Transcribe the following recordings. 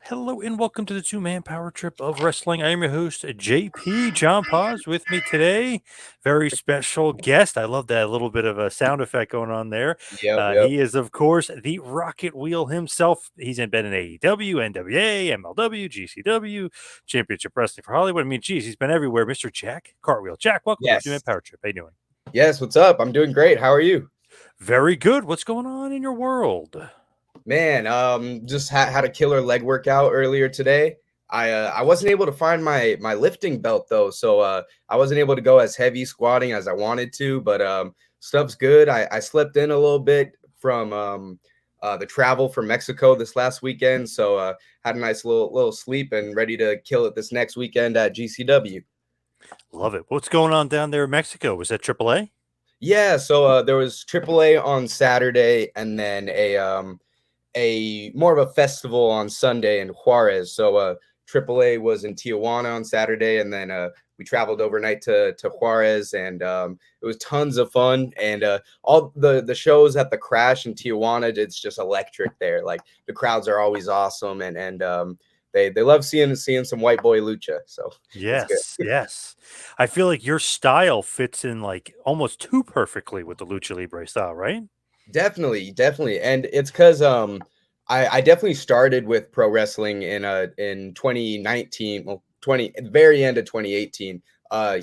Hello and welcome to the two-man power trip of wrestling. I am your host, JP John Paz. With me today, very special guest. I love that little bit of a sound effect going on there. Yep. He is, of course, the Rocket Wheel himself. He's been in AEW, NWA, MLW, GCW, Championship Wrestling for Hollywood. I mean, geez, he's been everywhere. Mr. Jack Cartwheel. Jack, welcome to the two-man Yes. power trip. How you doing? Yes. What's up? I'm doing great. How are you? Very good. What's going on in your world? Man, just had a killer leg workout earlier today. I wasn't able to find my lifting belt though, so I wasn't able to go as heavy squatting as I wanted to, but stuff's good. I slept in a little bit from the travel from Mexico this last weekend, so had a nice little sleep and ready to kill it this next weekend at GCW. Love it. What's going on down there in Mexico? Was that Triple A? Yeah, so there was Triple A on Saturday, and then a more of a festival on Sunday in Juarez. So AAA was in Tijuana on Saturday, and then we traveled overnight to Juarez, and it was tons of fun. And all the shows at the Crash in Tijuana, it's just electric there. Like the crowds are always awesome, and they love seeing some white boy lucha. So it's good. Yes, yes. I feel like your style fits in like almost too perfectly with the lucha libre style, right? Definitely, and it's because I definitely started with pro wrestling in 2019, well 20 at the very end of 2018,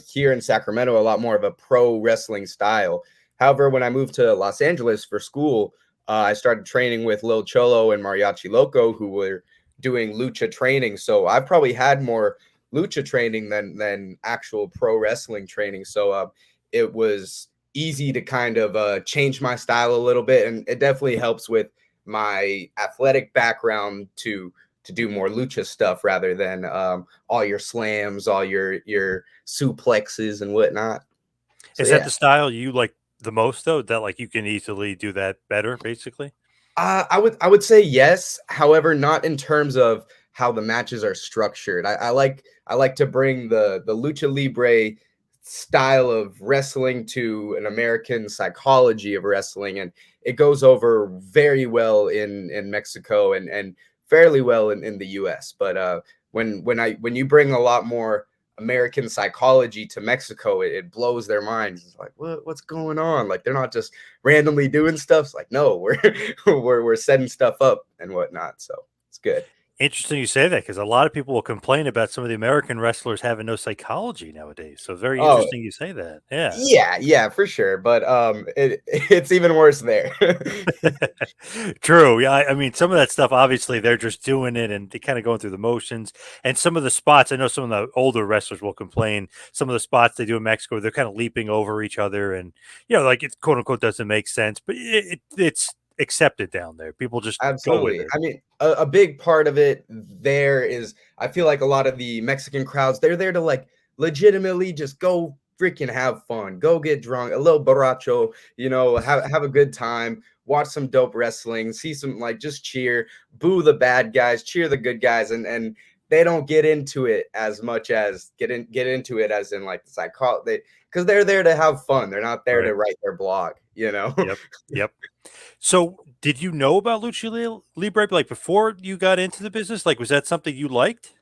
here in Sacramento, a lot more of a pro wrestling style. However, when I moved to Los Angeles for school, I started training with Lil Cholo and Mariachi Loco, who were doing lucha training. So I've probably had more lucha training than actual pro wrestling training. So it was easy to kind of change my style a little bit, and it definitely helps with my athletic background to do more lucha stuff rather than all your slams, all your suplexes and whatnot. So Is that yeah, the style you like the most though? That like you can easily do that better, basically? I would say yes. However, not in terms of how the matches are structured. I like to bring the lucha libre style of wrestling to an American psychology of wrestling, and it goes over very well in Mexico and fairly well in the U.S. But when you bring a lot more American psychology to Mexico, it blows their minds. It's like what's going on? Like they're not just randomly doing stuff. It's like no, we're we're setting stuff up and whatnot. So it's good. Interesting you say that because a lot of people will complain about some of the American wrestlers having no psychology nowadays. So very Oh interesting you say that. Yeah. yeah, for sure. But it's even worse there. True. Yeah. I mean, some of that stuff, obviously, they're just doing it and they kind of going through the motions. And some of the spots, I know some of the older wrestlers will complain. Some of the spots they do in Mexico, they're kind of leaping over each other. And, like it quote unquote doesn't make sense, but it's accepted down there. People just go with Absolutely. it. I mean, a big part of it there is I feel like a lot of the Mexican crowds, they're there to like legitimately just go freaking have fun, go get drunk, a little borracho, have a good time, watch some dope wrestling, see some like just cheer, boo the bad guys, cheer the good guys, and they don't get into it as much as get into it as in like the psychology because they're there to have fun. They're not there Right. to write their blog. Yep. Yep. So, did you know about Libre like before you got into the business? Like, was that something you liked?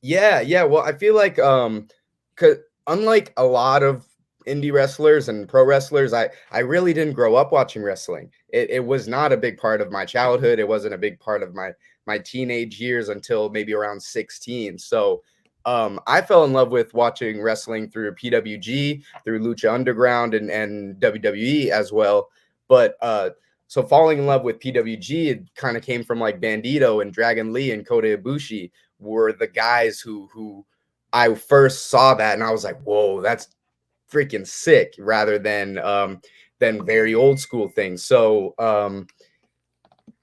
Yeah. Well, I feel like 'cause unlike a lot of indie wrestlers and pro wrestlers, I really didn't grow up watching wrestling. It was not a big part of my childhood. It wasn't a big part of my teenage years until maybe around 16. So I fell in love with watching wrestling through PWG, through Lucha Underground and WWE as well. But so falling in love with PWG, it kind of came from like Bandito and Dragon Lee and Kota Ibushi were the guys who I first saw that and I was like, whoa, that's freaking sick, rather than very old school things. So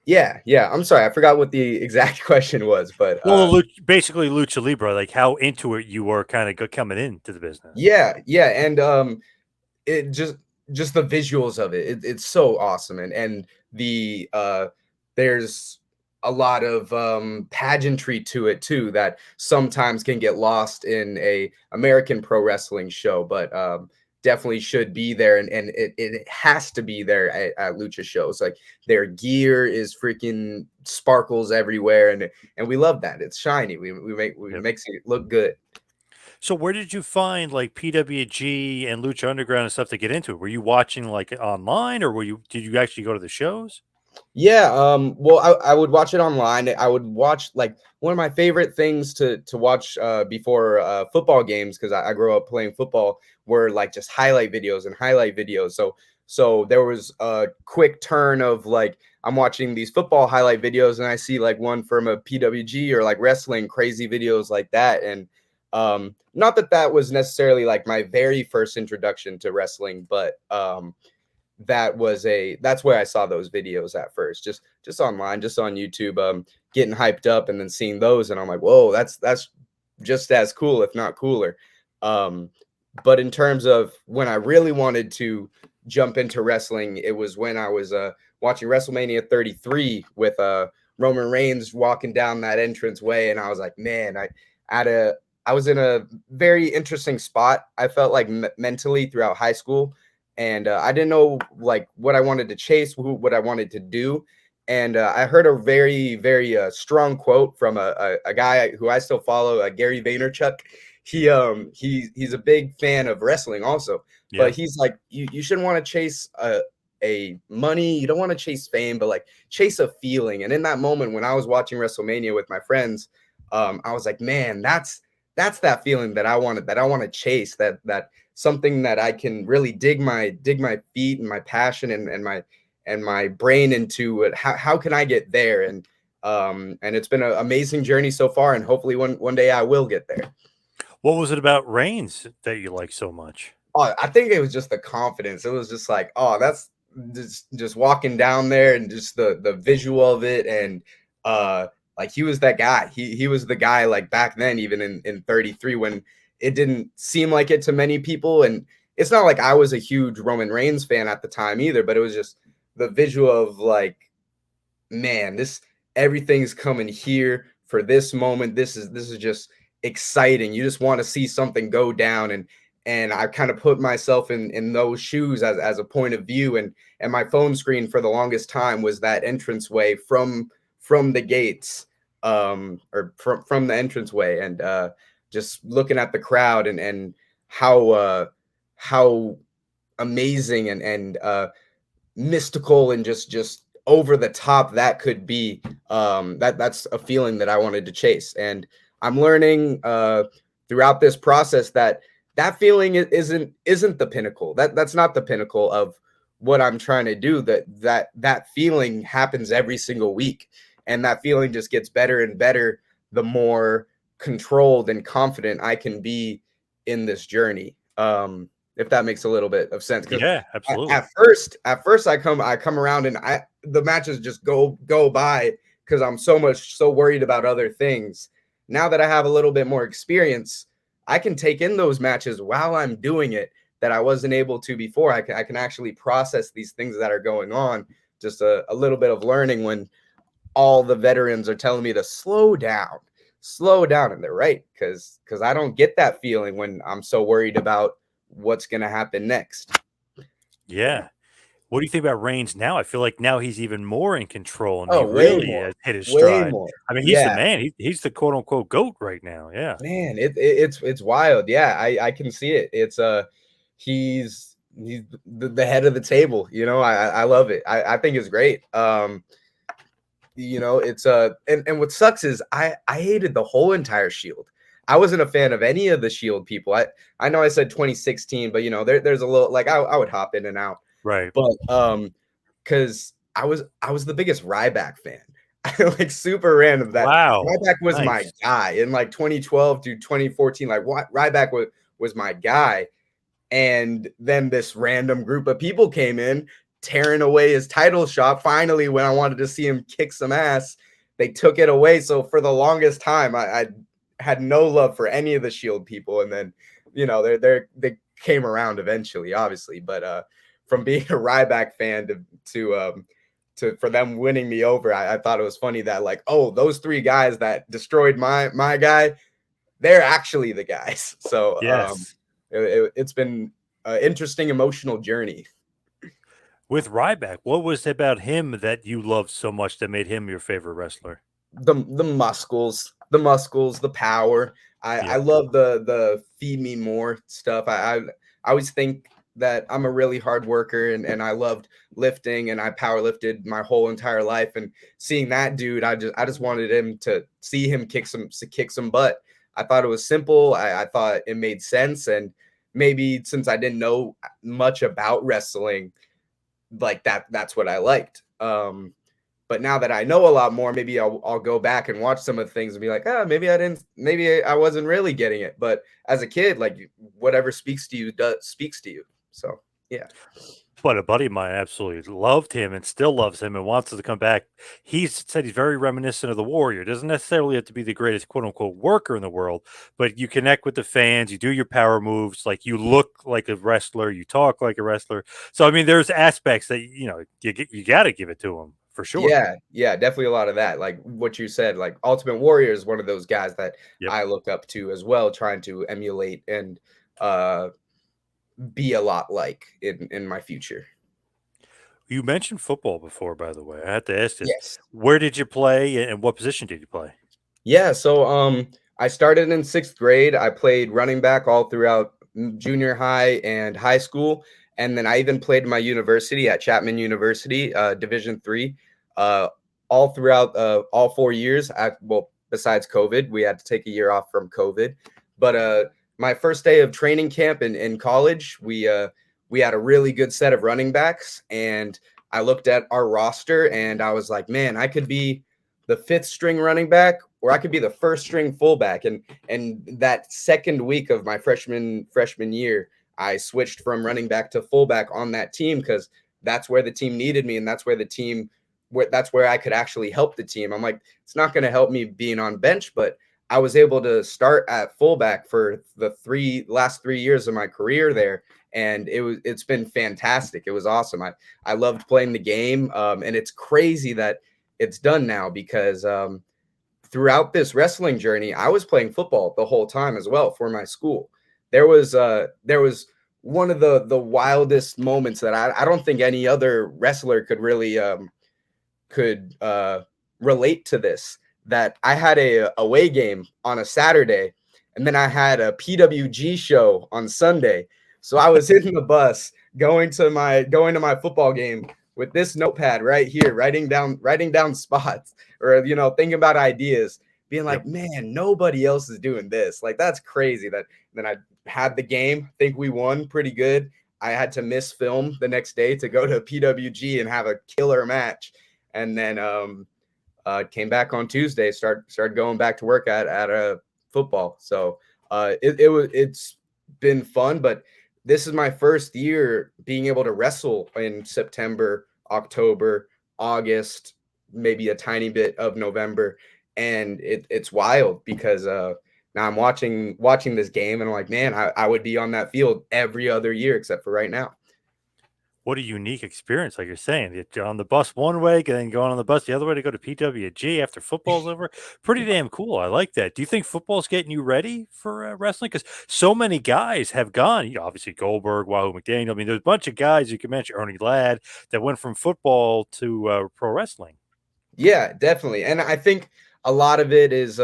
yeah. I'm sorry, I forgot what the exact question was, but Well, basically Lucha Libre, like how into it you were kind of coming into the business. yeah, and it just the visuals of it's so awesome, and the there's a lot of pageantry to it too that sometimes can get lost in a American pro wrestling show, but definitely should be there, and it has to be there at lucha shows. Like their gear is freaking sparkles everywhere, and we love that. It's shiny. We Yep. makes it look good. So where did you find like PWG and Lucha Underground and stuff to get into? Were you watching like online, or did you actually go to the shows? Yeah, well, I would watch it online. I would watch like one of my favorite things to watch before football games, because I grew up playing football, were like just highlight videos and highlight videos. So there was a quick turn of like I'm watching these football highlight videos and I see like one from a PWG or like wrestling crazy videos like that. And not that that was necessarily like my very first introduction to wrestling, but that's where I saw those videos at first, just online, just on YouTube, getting hyped up and then seeing those, and I'm like, whoa, that's just as cool, if not cooler. Um, but in terms of when I really wanted to jump into wrestling, it was when I was watching WrestleMania 33 with Roman Reigns walking down that entrance way, and I was like, man, at a I was in a very interesting spot. I felt like mentally throughout high school, and I didn't know like what I wanted to chase, what I wanted to do. And I heard a very strong quote from a guy who I still follow, Gary Vaynerchuk. He's a big fan of wrestling also, Yeah. but he's like, you shouldn't want to chase a money, you don't want to chase fame, but like chase a feeling. And in that moment when I was watching WrestleMania with my friends, I was like, man, that's that feeling that I wanted, that I want to chase, that something that I can really dig my feet and my passion and my brain into it. How can I get there? And it's been an amazing journey so far, and hopefully one day I will get there. What was it about Reigns that you like so much? Oh, I think it was just the confidence. It was just like, oh, that's just walking down there and just the visual of it, and like he was that guy. He was the guy like back then, even in 33, when it didn't seem like it to many people. And it's not like I was a huge Roman Reigns fan at the time either, but it was just the visual of like, man, this everything's coming here for this moment. This is just exciting. You just want to see something go down, and I kind of put myself in those shoes as a point of view, and my phone screen for the longest time was that entranceway from the gates, or from the entranceway, and just looking at the crowd, and how amazing and mystical and just over the top that could be. That's a feeling that I wanted to chase, and I'm learning throughout this process that that feeling isn't the pinnacle. That's not the pinnacle of what I'm trying to do. That feeling happens every single week, and that feeling just gets better and better the more controlled and confident I can be in this journey. If that makes a little bit of sense, because Yeah, absolutely. at first I come around, and the matches just go by because I'm so worried about other things. Now that I have a little bit more experience, I can take in those matches while I'm doing it that I wasn't able to before. I can actually process these things that are going on. Just a little bit of learning when all the veterans are telling me to slow down, and they're right, because I don't get that feeling when I'm so worried about what's going to happen next. Yeah. What do you think about Reigns now? I feel like now he's even more in control, and he Oh, way really more, has hit his way stride. more. I mean, he's the Yeah, man. He's the quote unquote goat right now. Yeah. man, it's wild. Yeah, I can see it. It's he's the head of the table. I love it. I think it's great. It's and what sucks is I hated the whole entire Shield. I wasn't a fan of any of the Shield people. I know I said 2016, but there's a little like I would hop in and out. Right. But because I was the biggest Ryback fan. Like super random that Wow. Ryback was my Nice. guy in like 2012 to 2014. Like what Ryback was my guy. And then this random group of people came in, tearing away his title shot. Finally, when I wanted to see him kick some ass, they took it away. So for the longest time, I had no love for any of the Shield people. And then, they came around eventually, obviously. But from being a Ryback fan to for them winning me over, I thought it was funny that like, oh, those three guys that destroyed my guy, they're actually the guys. So Yes. it's been interesting emotional journey. With Ryback, what was it about him that you loved so much that made him your favorite wrestler? The muscles, the power. I Yep. love the feed me more stuff. I always think that I'm a really hard worker, and I loved lifting, and I power lifted my whole entire life. And seeing that dude, I just wanted him to see him kick some butt. I thought it was simple. I thought it made sense, and maybe since I didn't know much about wrestling, like that's what I liked. But now that I know a lot more, maybe I'll go back and watch some of the things and be like, ah, maybe I wasn't really getting it. But as a kid, like whatever speaks to you speaks to you. So yeah. But a buddy of mine absolutely loved him and still loves him and wants to come back. He said he's very reminiscent of the Warrior. Doesn't necessarily have to be the greatest quote unquote worker in the world, but you connect with the fans, you do your power moves, like you look like a wrestler, you talk like a wrestler. So I mean, there's aspects that you got to give it to him for sure. Yeah, definitely a lot of that. Like what you said, like Ultimate Warrior is one of those guys that Yep. I look up to as well, trying to emulate and uh be a lot like in my future. You mentioned football before, by the way. I had to ask this: Yes. where did you play, and what position did you play? Yeah, so I started in 6th grade. I played running back all throughout junior high and high school, and then I even played my university at Chapman University, Division 3. Uh all throughout all 4 years. Well, besides COVID, we had to take a year off from COVID. But my first day of training camp in college, we had a really good set of running backs, and I looked at our roster and I was like, "Man, I could be the 5th string running back, or I could be the 1st string fullback." And that second week of my freshman year, I switched from running back to fullback on that team because that's where the team needed me, and that's where I could actually help the team. I'm like, it's not going to help me being on bench, but I was able to start at fullback for the last 3 years of my career there, and it's been fantastic. It was awesome. I loved playing the game, and it's crazy that it's done now because throughout this wrestling journey, I was playing football the whole time as well for my school. There was one of the wildest moments that I don't think any other wrestler could really could relate to this. That I had a away game on a Saturday, and then I had a PWG show on Sunday. So I was hitting the bus going to my football game with this notepad right here, writing down spots, or thinking about ideas, being Yep. like, man, nobody else is doing this. Like that's crazy. That then I had the game. I think we won pretty good. I had to miss film the next day to go to PWG and have a killer match, and then came back on Tuesday, started going back to work at a football. So it's been fun, but this is my first year being able to wrestle in September, October, August, maybe a tiny bit of November, and it's wild because now I'm watching this game, and I'm like, man, I would be on that field every other year except for right now. What a unique experience, like you're saying. You're on the bus one way, then going on the bus the other way to go to PWG after football's over. Pretty damn cool. I like that. Do you think football's getting you ready for wrestling? Because so many guys have gone. Obviously Goldberg, Wahoo McDaniel. I mean, there's a bunch of guys you can mention, Ernie Ladd, that went from football to pro wrestling. Yeah, definitely. And I think a lot of it is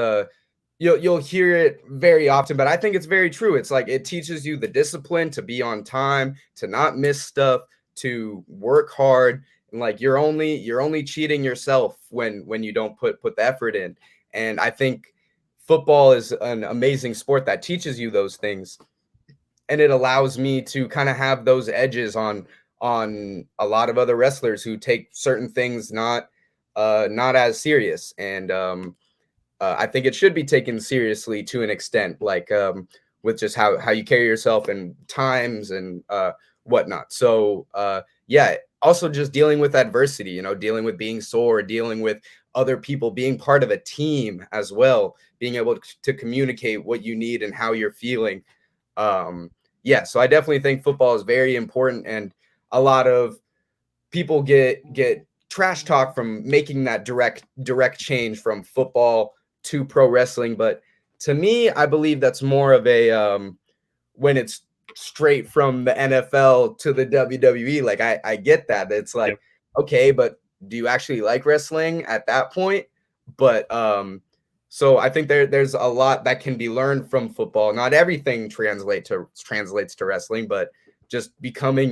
you'll hear it very often, but I think it's very true. It's like it teaches you the discipline to be on time, to not miss stuff, to work hard, and like you're only cheating yourself when you don't put the effort in. And I think football is an amazing sport that teaches you those things, and it allows me to kind of have those edges on a lot of other wrestlers who take certain things not as serious. And I think it should be taken seriously to an extent, like with just how you carry yourself and times and whatnot. So yeah, also just dealing with adversity, dealing with being sore, dealing with other people, being part of a team as well, being able to communicate what you need and how you're feeling. Yeah, so I definitely think football is very important, and a lot of people get trash talk from making that direct change from football to pro wrestling. But to me, I believe that's more of a when it's straight from the NFL to the WWE. Like I get that. It's Yep. like, okay, but do you actually like wrestling at that point? But so I think there's a lot that can be learned from football. Not everything translates to wrestling, but just becoming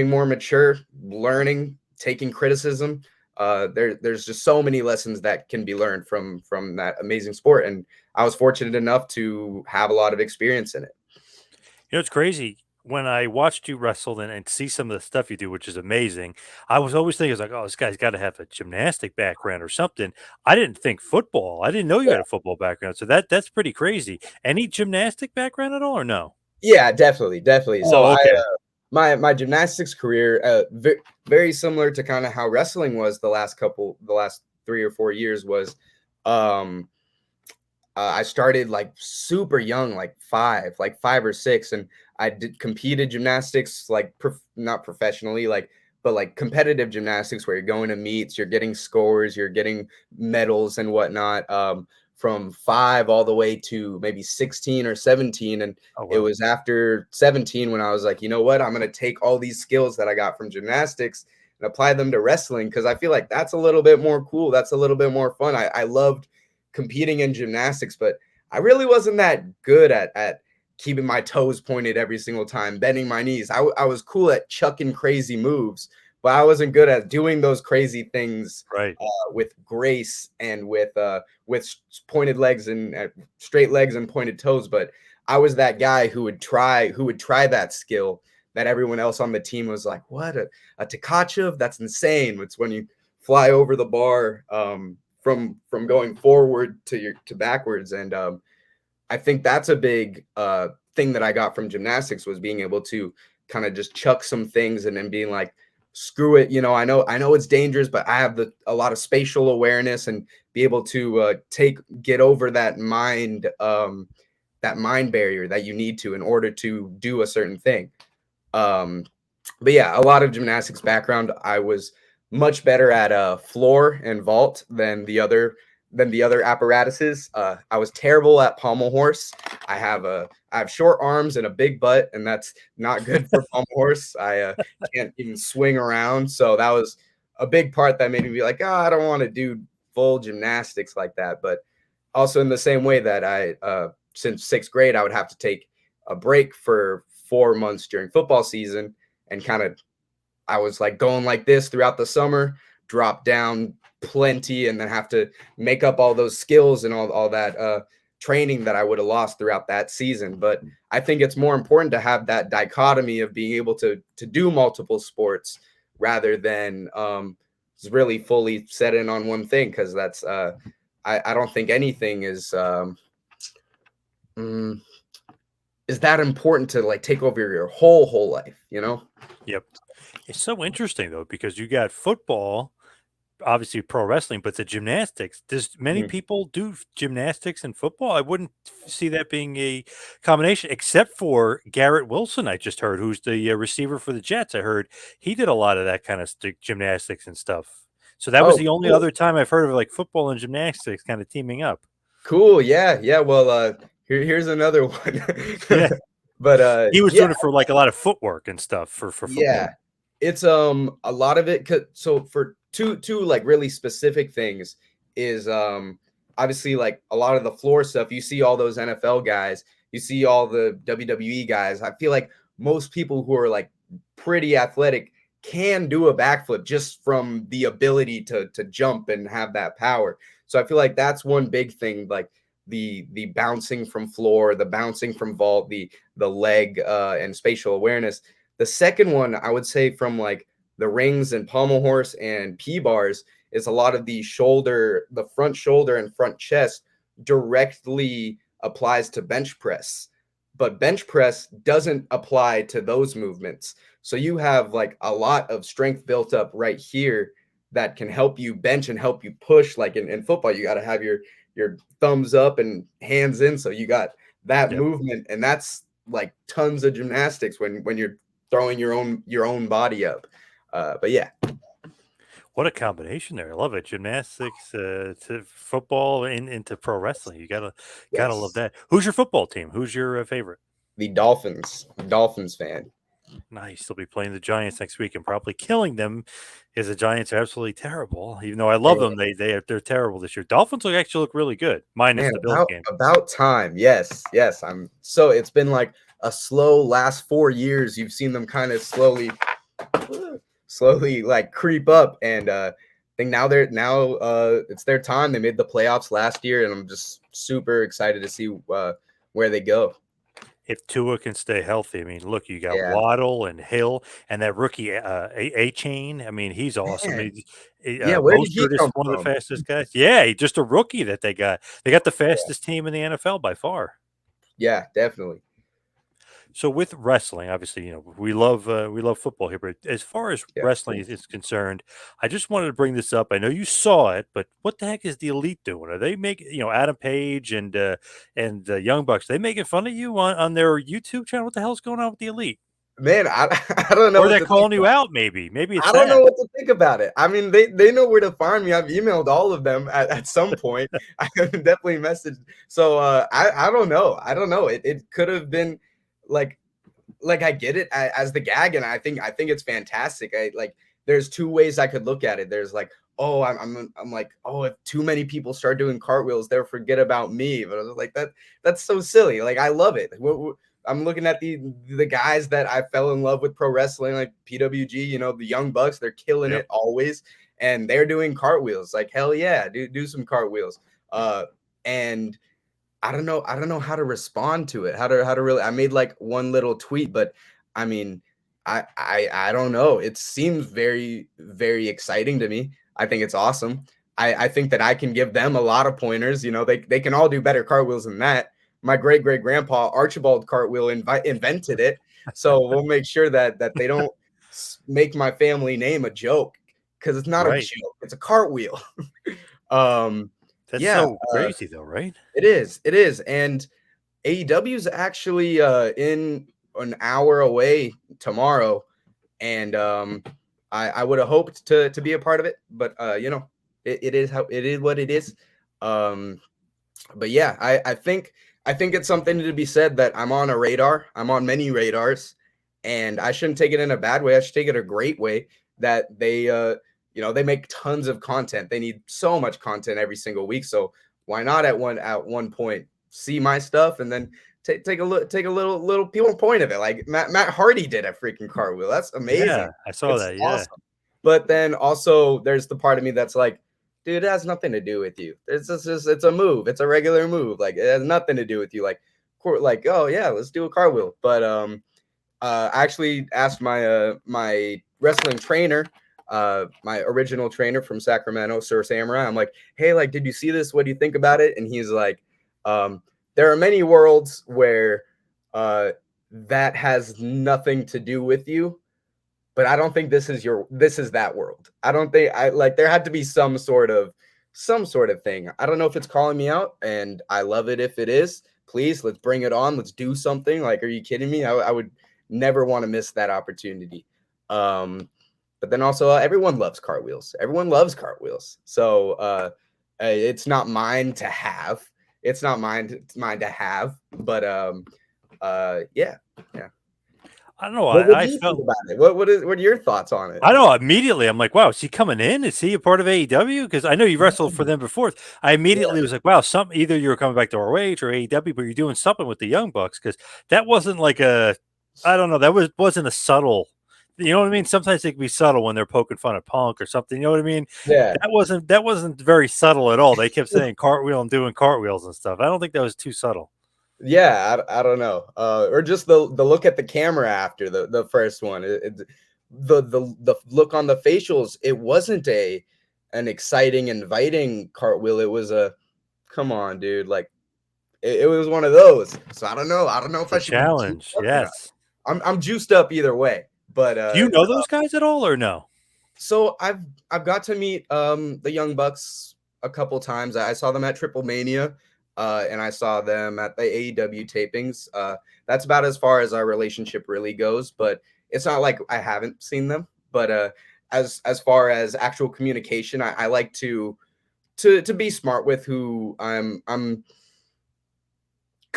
more mature, learning, taking criticism. There's just so many lessons that can be learned from that amazing sport, and I was fortunate enough to have a lot of experience in it. It's crazy. When I watched you wrestle and see some of the stuff you do, which is amazing, I was always thinking, like, oh, this guy's got to have a gymnastic background or something. I didn't think football. I didn't know you Yeah, had a football background. So that's pretty crazy. Any gymnastic background at all or no? yeah, definitely, definitely. So Oh, okay. my gymnastics career, very similar to kind of how wrestling was the last 3 or 4 years was. Um, I started like super young, like 5 or 6, and I did competed gymnastics, like not professionally, but like competitive gymnastics where you're going to meets, you're getting scores, you're getting medals and whatnot. From 5 all the way to maybe 16 or 17, and Oh, it wow. was after 17 when I was like, you know what, I'm gonna take all these skills that I got from gymnastics and apply them to wrestling because I feel like that's a little bit more cool. That's a little bit more fun. I loved competing in gymnastics, but I really wasn't that good at keeping my toes pointed every single time, bending my knees. I was cool at chucking crazy moves, but I wasn't good at doing those crazy things Right. with grace and with pointed legs and straight legs and pointed toes. But I was that guy who would try that skill that everyone else on the team was like, "What a Tkachev? That's insane!" It's when you fly over the bar from going forward to backwards, and I think that's a big thing that I got from gymnastics was being able to kind of just chuck some things and then being like, screw it, I know it's dangerous, but I have a lot of spatial awareness and be able to get over that mind barrier that you need to in order to do a certain thing. um but yeah, a lot of gymnastics background. I was much better at floor and vault than the other apparatuses. I was terrible at pommel horse. I have short arms and a big butt, and that's not good for pommel horse. I can't even swing around, so that was a big part that made me be like, oh, I don't want to do full gymnastics like that. But also in the same way that since 6th grade, I would have to take a break for 4 months during football season and kind of I was like going like this throughout the summer, drop down plenty, and then have to make up all those skills and all that training that I would have lost throughout that season. But I think it's more important to have that dichotomy of being able to do multiple sports rather than really fully set in on one thing because that's I don't think anything mm, is that important to like take over your whole life, you know? Yep. It's so interesting though, because you got football, obviously pro wrestling, but the gymnastics. Does many Mhm. people do gymnastics and football? I wouldn't see that being a combination, except for Garrett Wilson. I just heard, who's the receiver for the Jets. I heard he did a lot of that kind of gymnastics and stuff. So that was Oh, the only cool. other time I've heard of like football and gymnastics kind of teaming up. Cool. Yeah. Yeah. Well, here's another one. Yeah, But he was yeah, doing it for like a lot of footwork and stuff for yeah. football. It's a lot of it so for two like really specific things is obviously like a lot of the floor stuff. You see all those NFL guys, you see all the WWE guys. I feel like most people who are like pretty athletic can do a backflip just from the ability to jump and have that power. So I feel like that's one big thing, like the bouncing from floor, the bouncing from vault, the leg and spatial awareness. The second one, I would say from like the rings and pommel horse and P bars is a lot of the front shoulder and front chest directly applies to bench press. But bench press doesn't apply to those movements. So you have like a lot of strength built up right here that can help you bench and help you push. Like in football, you got to have your thumbs up and hands in. So you got that Yep. movement, and that's like tons of gymnastics when you're throwing your own body up. But yeah, What a combination there. I love it. Gymnastics to football and into pro wrestling. You gotta love yes. that. Who's your football team? Who's your favorite? the Dolphins fan. Nice. They'll be playing the Giants next week and probably killing them because the Giants are absolutely terrible. Even though I love them, they're terrible this year. Dolphins will actually look really good, minus Man, the Bills game. about time. Yes, yes. It's been like a slow last 4 years. You've seen them kind of slowly like creep up, and I think now it's their time. They made the playoffs last year, and I'm just super excited to see where they go. If Tua can stay healthy, I mean, look, you got Yeah, Waddle and Hill and that rookie A Chain. I mean, he's awesome. man. Yeah, where did he Mostert is come one of the from? fastest guys. Yeah, he's just a rookie that they got. They got the fastest team in the NFL by far. Yeah, definitely. So with wrestling, obviously, we love football here, but as far as Yeah, wrestling is concerned, I just wanted to bring this up. I know you saw it, but what the heck is the Elite doing? Are they making Adam Page and the Young Bucks? They making fun of you on their YouTube channel? What the hell's going on with the Elite? man. I don't know Or what they're to think calling you about. out? Maybe it's I don't know that. what to think about it. I mean, they know where to find me. I've emailed all of them at some point. I have definitely messaged. So I don't know. I don't know. It could have been like I get it as the gag, and I think it's fantastic. There's two ways I could look at it. There's like, oh, I'm like, oh, if too many people start doing cartwheels, they'll forget about me. But I was like, that's so silly. Like I love it. I'm looking at the guys that I fell in love with pro wrestling, like PWG. The Young Bucks. They're killing Yep. it always, and they're doing cartwheels. Like hell yeah, do some cartwheels. And I don't know how to respond to it. How to really I made like one little tweet, but I mean, I don't know. It seems very, very exciting to me. I think it's awesome. I think that I can give them a lot of pointers. They can all do better cartwheels than that. My great great grandpa Archibald Cartwheel invented it. So we'll make sure that they don't make my family name a joke, because it's not a Right. joke. It's a cartwheel. um That's yeah, so crazy though, right? it is. It is. And AEW is actually in an hour away tomorrow, and I would have hoped to be a part of it, but it is what it is. Um, but yeah, I think it's something to be said that I'm on a radar. I'm on many radars, and I shouldn't take it in a bad way. I should take it a great way. That they make tons of content. They need so much content every single week. So why not at one point see my stuff and then take a look, take a little people point of it, like Matt Hardy did a freaking cartwheel. That's Yeah, amazing. I saw It's that. Yeah. awesome. But then also there's the part of me that's like, dude, it has nothing to do with you. It's a move. It's a regular move. Like it has nothing to do with you. Like oh yeah, let's do a cartwheel. But I actually asked my wrestling trainer, my original trainer from Sacramento, Sir Samurai. I'm like, hey, like, did you see this? What do you think about it? And he's like, there are many worlds where that has nothing to do with you, but I don't think this is that world. I don't think I like there had to be some sort of thing. I don't know if it's calling me out, and I love it if it is. Please, let's bring it on. Let's do something. Like, are you kidding me? I would never want to miss that opportunity. But then also everyone loves cartwheels. Everyone loves cartwheels. So it's not mine to have. It's not mine to have. But yeah. I don't know. What do I you think felt about it? What are your thoughts on it? I know immediately. I'm like, wow, is he coming in? Is he a part of AEW? Because I know you wrestled for them before. I Yeah. immediately was like, wow, either you were coming back to ROH or AEW, but you're doing something with the Young Bucks because that wasn't like I don't know, wasn't a subtle. You know what I mean? Sometimes they can be subtle when they're poking fun at Punk or something. You know what I mean? Yeah. That wasn't very subtle at all. They kept saying cartwheel and doing cartwheels and stuff. I don't think that was too subtle. Yeah, I don't know. Or just the look at the camera after the first one. The look on the facials, it wasn't an exciting, inviting cartwheel. It was a come on, dude. Like it was one of those. So I don't know. I don't know if It's a I should be juiced challenge. up or not. Yes. I'm juiced up either way. But Do you know those guys at all or no? so I've got to meet the Young Bucks a couple times. I saw them at Triple Mania, and I saw them at the AEW tapings. That's about as far as our relationship really goes. But it's not like I haven't seen them. But as far as actual communication, I like to be smart with who I'm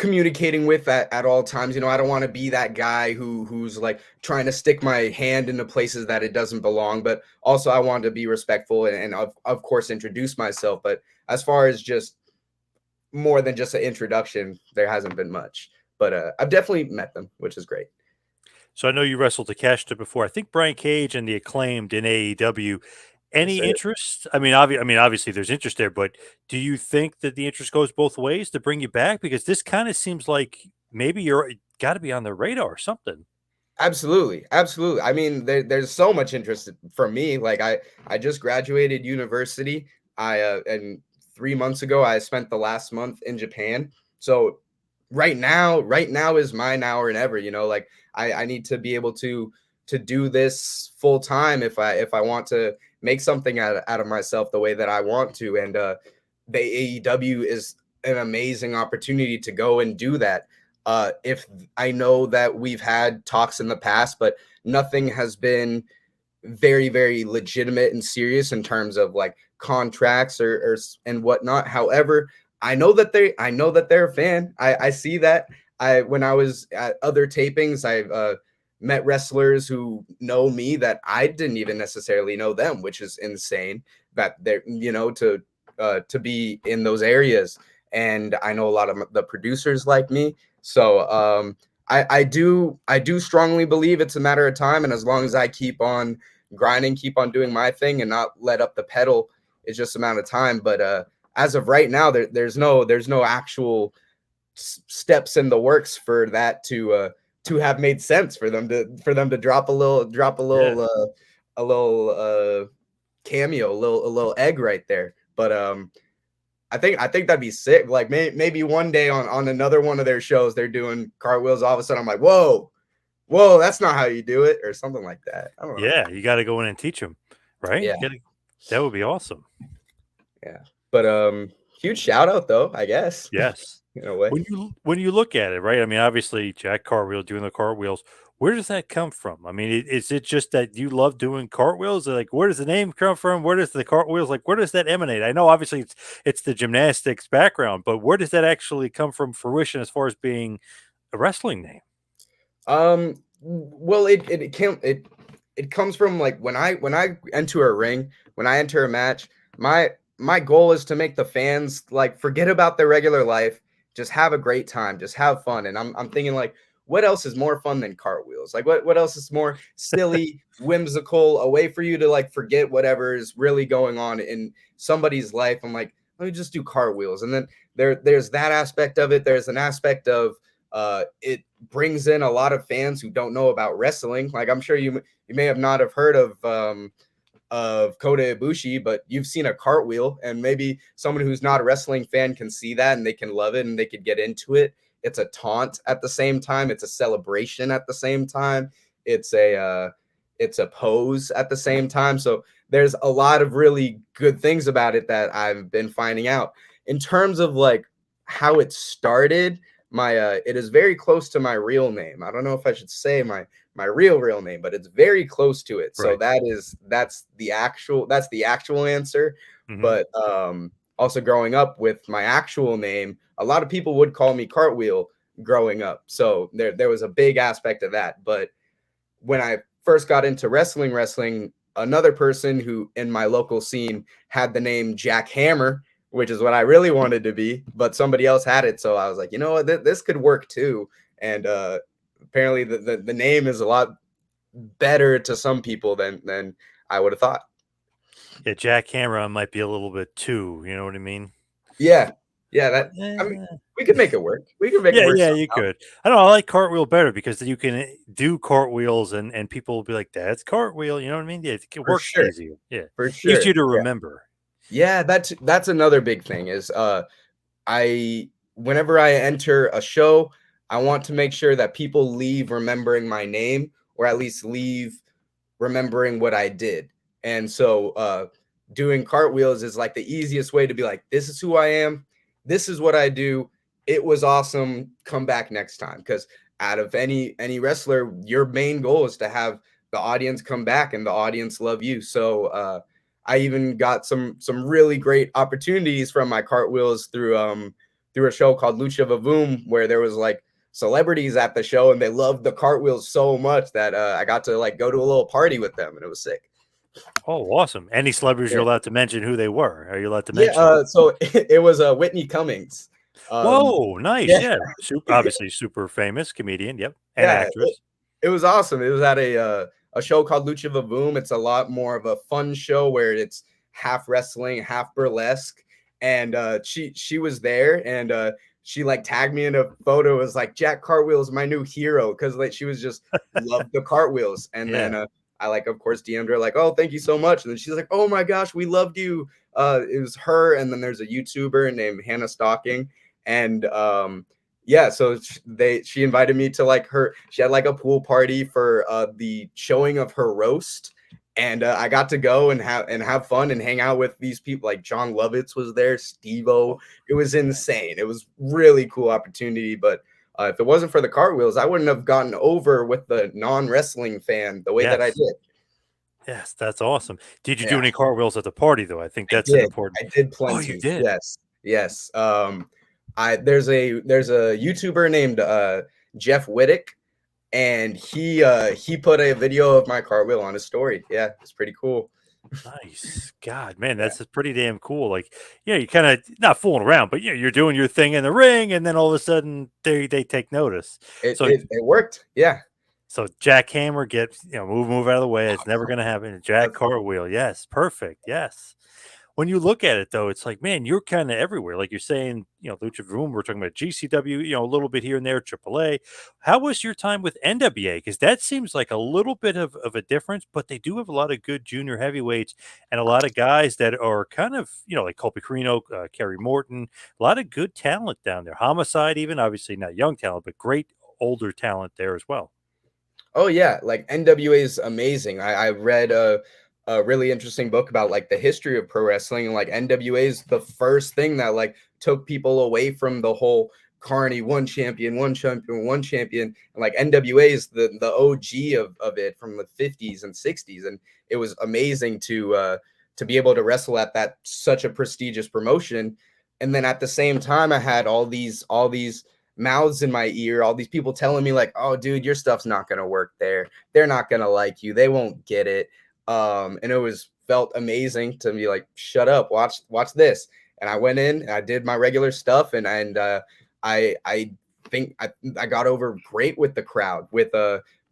communicating with at all times. You know, I don't want to be that guy who's like trying to stick my hand into places that it doesn't belong, but also I want to be respectful and of course introduce myself. But as far as just more than just an introduction, there hasn't been much. But I've definitely met them, which is great. So I know you wrestled Takeshita before. I think Brian Cage and the Acclaimed in AEW. Yes, Any sir. interest? I mean, obviously there's interest there, but do you think that the interest goes both ways to bring you back? Because this kind of seems like maybe you're got to be on the radar or something. Absolutely, absolutely. I mean, there's so much interest from me. Like I just graduated university. And 3 months ago, I spent the last month in Japan. So right now is my now or never. You know, like I need to be able to do this full time if I want to make something out of myself the way that I want to. And the AEW is an amazing opportunity to go and do that. If I know that we've had talks in the past, but nothing has been very, very legitimate and serious in terms of like contracts or and whatnot. However, I know that they're a fan. I see that. I when I was at other tapings, I've met wrestlers who know me that I didn't even necessarily know them, which is insane. That they're to be in those areas, and I know a lot of the producers like me. So I do strongly believe it's a matter of time, and as long as I keep on grinding, keep on doing my thing, and not let up the pedal, it's just a matter of time. But as of right now, there's no actual steps in the works for that to have made sense for them to Yeah. a little cameo, a little egg right there. But I think that'd be sick. Like maybe one day on another one of their shows, they're doing cartwheels. All of a sudden, I'm like, whoa, that's not how you do it, or something like that. I don't know. Yeah, you got to go in and teach them, right? Yeah, That would be awesome. yeah. But huge shout out though, I guess Yes. in a way. When you look at it, right? I mean, obviously, Jack Cartwheel doing the cartwheels. Where does that come from? I mean, is it just that you love doing cartwheels? Or like, where does the name come from? Where does the cartwheels like? Where does that emanate? I know, obviously, it's the gymnastics background, but where does that actually come from fruition as far as being a wrestling name? Well, it comes from like when I enter a ring, when I enter a match, my goal is to make the fans like forget about their regular life, just have a great time, just have fun. And I'm thinking like, what else is more fun than cartwheels? Like what else is more silly, whimsical, a way for you to like forget whatever is really going on in somebody's life? I'm like, let me just do cartwheels. And then there's that aspect of it. There's an aspect of it brings in a lot of fans who don't know about wrestling. Like I'm sure you may have not have heard of Kota Ibushi, but you've seen a cartwheel, and maybe someone who's not a wrestling fan can see that and they can love it and they could get into it. It's a taunt at the same time. It's a celebration at the same time. It's a pose at the same time. So there's a lot of really good things about it that I've been finding out. In terms of like how it started, my it is very close to my real name. I don't know if I should say my real name, but it's very close to it. So Right. that's the actual answer. Hmm. But also growing up with my actual name, a lot of people would call me Cartwheel growing up. So there was a big aspect of that. But when I first got into wrestling, another person who in my local scene had the name Jack Hammer, which is what I really wanted to be, but somebody else had it. So I was like, you know what, this could work too. And apparently the name is a lot better to some people than I would have thought. Yeah, Jack Cameron might be a little bit too. You know what I mean? Yeah. Yeah, But, that I mean, we could make it work. We could make it yeah, work yeah, you somehow. could. I don't know. I like cartwheel better because you can do cartwheels and people will be like, "That's cartwheel." You know what I mean? Yeah, it For works sure. easier. Yeah, For easier sure. to Yeah. remember. Yeah, that's another big thing is I whenever I enter a show, I want to make sure that people leave remembering my name or at least leave remembering what I did. And so doing cartwheels is like the easiest way to be like, this is who I am. This is what I do. It was awesome. Come back next time. Because out of any wrestler, your main goal is to have the audience come back and the audience love you. So I even got some really great opportunities from my cartwheels through through a show called Lucha Vavoom, where there was like celebrities at the show, and they loved the cartwheels so much that I got to like go to a little party with them, and it was sick. Oh, awesome. Any celebrities you're Yeah, allowed to mention who they were? Are you allowed to yeah. mention? So it was Whitney Cummings. Whoa, nice. Yeah, Yeah. Obviously super famous comedian. Yep. And yeah. actress. It was awesome. It was at a show called Lucha Vavoom. It's a lot more of a fun show where it's half wrestling, half burlesque. And she was there, and she like tagged me in a photo. It was like, Jack Cartwheel is my new hero, because like she was just loved the cartwheels. And then Yeah. I like of course DM'd her like, oh, thank you so much. And then she's like, oh my gosh, we loved you. It was her, and then there's a YouTuber named Hannah Stalking, and yeah, so she invited me to like she had like a pool party for the showing of her roast, and I got to go and have fun and hang out with these people. Like John Lovitz was there, Steve-O. Oh, It was man. insane. It was really cool opportunity. But if it wasn't for the cartwheels, I wouldn't have gotten over with the non-wrestling fan the way that I Yes. did. Yes, that's awesome. Did you do Yeah, any cartwheels at the party though? I think I that's an did. important. I did Oh, you plenty. did. Yes. Yes. I there's a YouTuber named Jeff Wittick, and he put a video of my cartwheel on his story. Yeah, it's pretty cool. Nice. God, man, Yeah. that's pretty damn cool. Like, you kind of not fooling around, but you're doing your thing in the ring, and then all of a sudden they take notice. It So it, it worked. Yeah. so Jack Hammer gets, move out of the way. It's never gonna happen. Jack Cartwheel, yes, perfect, yes. When you look at it though, it's like, man, you're kind of everywhere. Like you're saying, Lucha Room, we're talking about GCW, a little bit here and there, Triple A. How was your time with NWA? Because that seems like a little bit of a difference, but they do have a lot of good junior heavyweights and a lot of guys that are kind of, like Colby Carino, Kerry Morton, a lot of good talent down there. Homicide, even obviously not young talent, but great older talent there as well. Oh yeah, like NWA is amazing. I read a really interesting book about like the history of pro wrestling, and like NWA is the first thing that like took people away from the whole Carney one champion, one champion, one champion. And like NWA is the OG of it from the 50s and 60s. And it was amazing to be able to wrestle at that such a prestigious promotion. And then at the same time, I had all these mouths in my ear, all these people telling me like, oh dude, your stuff's not gonna work there, they're not gonna like you, they won't get it. And it was felt amazing to be like, shut up, watch this. And I went in and I did my regular stuff, and I think I got over great with the crowd, with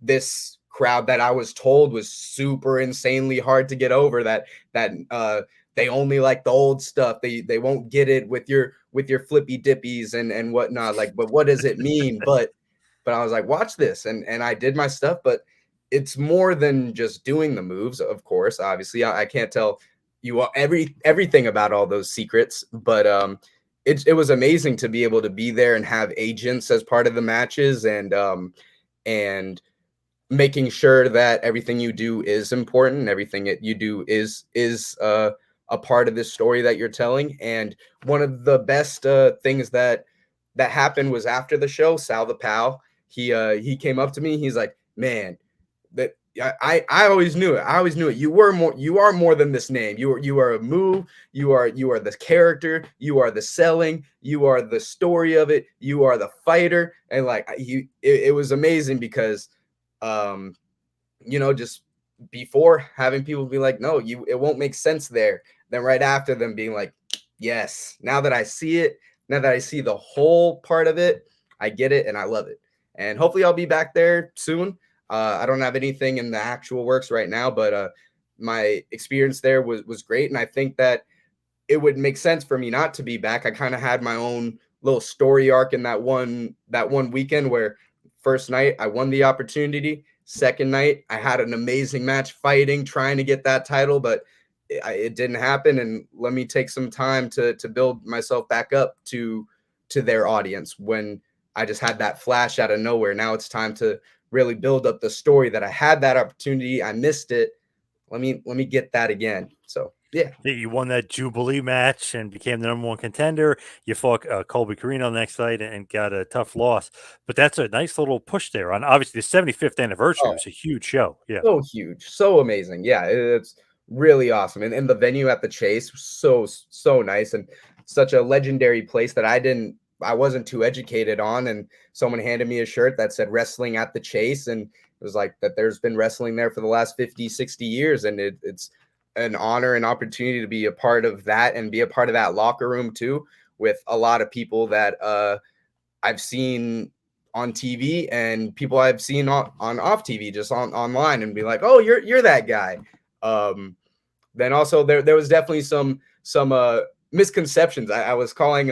this crowd that I was told was super insanely hard to get over, that they only like the old stuff. They won't get it with your flippy dippies and whatnot. Like, but what does it mean? But I was like, watch this, and I did my stuff. But it's more than just doing the moves. Of course, obviously, I can't tell you everything about all those secrets. But it was amazing to be able to be there and have agents as part of the matches, and making sure that everything you do is important, everything that you do is a part of this story that you're telling. And one of the best things that happened was after the show, Sal the Pal, he came up to me. He's like, man, that I always knew it. I always knew it. You are more than this name. You are a move. You are the character. You are the selling. You are the story of it. You are the fighter. And like it was amazing because um just before having people be like, no, it won't make sense there, then right after them being like, yes, now that I see it, now that I see the whole part of it, I get it and I love it. And hopefully I'll be back there soon. I don't have anything in the actual works right now, but my experience there was great, and I think that it would make sense for me not to be back. I kind of had my own little story arc in that one weekend, where first night I won the opportunity. Second night I had an amazing match fighting, trying to get that title, but it didn't happen. And let me take some time to build myself back up to their audience when I just had that flash out of nowhere. Now it's time to really build up the story that I had that opportunity. I missed it. Let me get that again. So yeah. Yeah, you won that Jubilee match and became the number one contender. You fought Colby Carino next night and got a tough loss, but that's a nice little push there on obviously the 75th anniversary. It Oh, was a huge show. Yeah. so huge, so amazing. Yeah, it's really awesome. And the venue at the Chase was so nice, and such a legendary place that I didn't I wasn't too educated on, and someone handed me a shirt that said wrestling at the Chase, and it was like that there's been wrestling there for the last 50, 60 years, and it's an honor and opportunity to be a part of that and be a part of that locker room too, with a lot of people that I've seen on TV and people I've seen on off TV, just on online, and be like, oh, you're that guy. Then also there was definitely some misconceptions. I was calling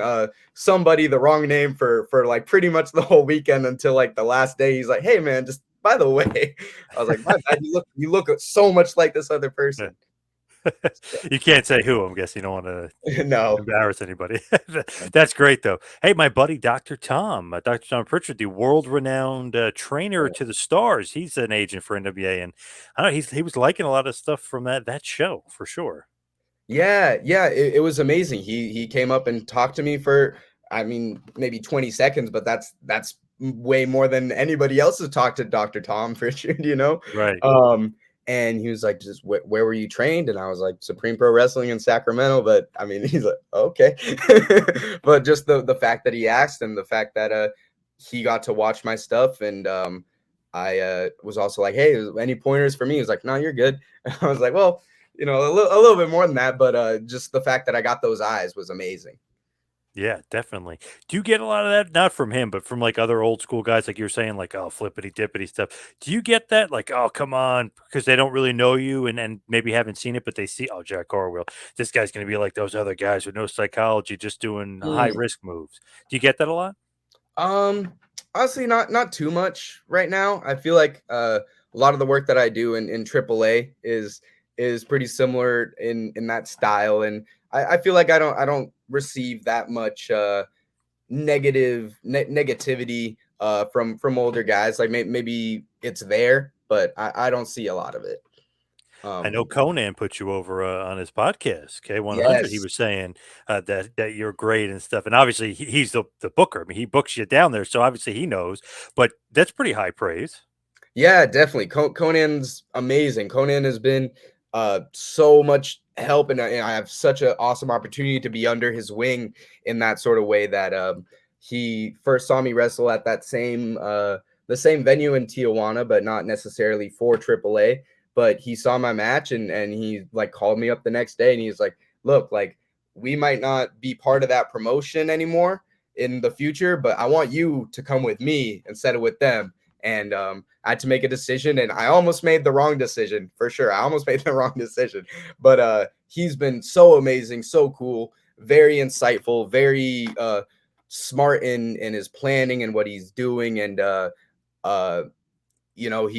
somebody the wrong name for like pretty much the whole weekend until like the last day. He's like, hey man, just by the way, I was like, my bad, you look so much like this other person. You can't say who. I'm guessing you don't want to No. embarrass anybody. That's great, though. Hey, my buddy, Dr. Tom Pritchard, the world-renowned trainer to the stars. He's an agent for NWA, and I don't know, he was liking a lot of stuff from that show for sure. Yeah, yeah, it was amazing. He came up and talked to me for, I mean, maybe 20 seconds, but that's way more than anybody else has talked to Dr. Tom Pritchard, you know? Right. And he was like, just where were you trained? And I was like, Supreme Pro Wrestling in Sacramento. But I mean, he's like, okay. But just the fact that he asked, and the fact that he got to watch my stuff, and I was also like, hey, any pointers for me? He was like, no, you're good. I was like, well, you know, a little bit more than that, but just the fact that I got those eyes was amazing. Yeah, definitely. Do you get a lot of that? Not from him, but from like other old school guys, like you're saying, like, oh, flippity dippity stuff. Do you get that? Like, oh, come on, because they don't really know you and maybe haven't seen it, but they see, oh, Jack Cartwheel, this guy's going to be like those other guys with no psychology, just doing high Mm. risk moves. Do you get that a lot? Um, Honestly, not too much right now. I feel like a lot of the work that I do in Triple A is pretty similar in that style, and I feel like I don't receive that much negativity from older guys. Like maybe it's there, but I don't see a lot of it. I know Um, Conan put you over on his podcast, K100. He yes, was saying that you're great and stuff, and obviously he's the booker. I mean, he books you down there, so obviously he knows. But that's pretty high praise. yeah, definitely. Conan's amazing. Conan has been so much help, and I have such an awesome opportunity to be under his wing in that sort of way that he first saw me wrestle at that same the same venue in Tijuana, but not necessarily for AAA. But he saw my match, and he like called me up the next day, and he's like, "Look, like we might not be part of that promotion anymore in the future, but I want you to come with me instead of with them." And I had to make a decision, and I almost made the wrong decision for sure. I almost made the wrong decision, but he's been so amazing, so cool, very insightful, very smart in his planning and what he's doing, and uh, you know,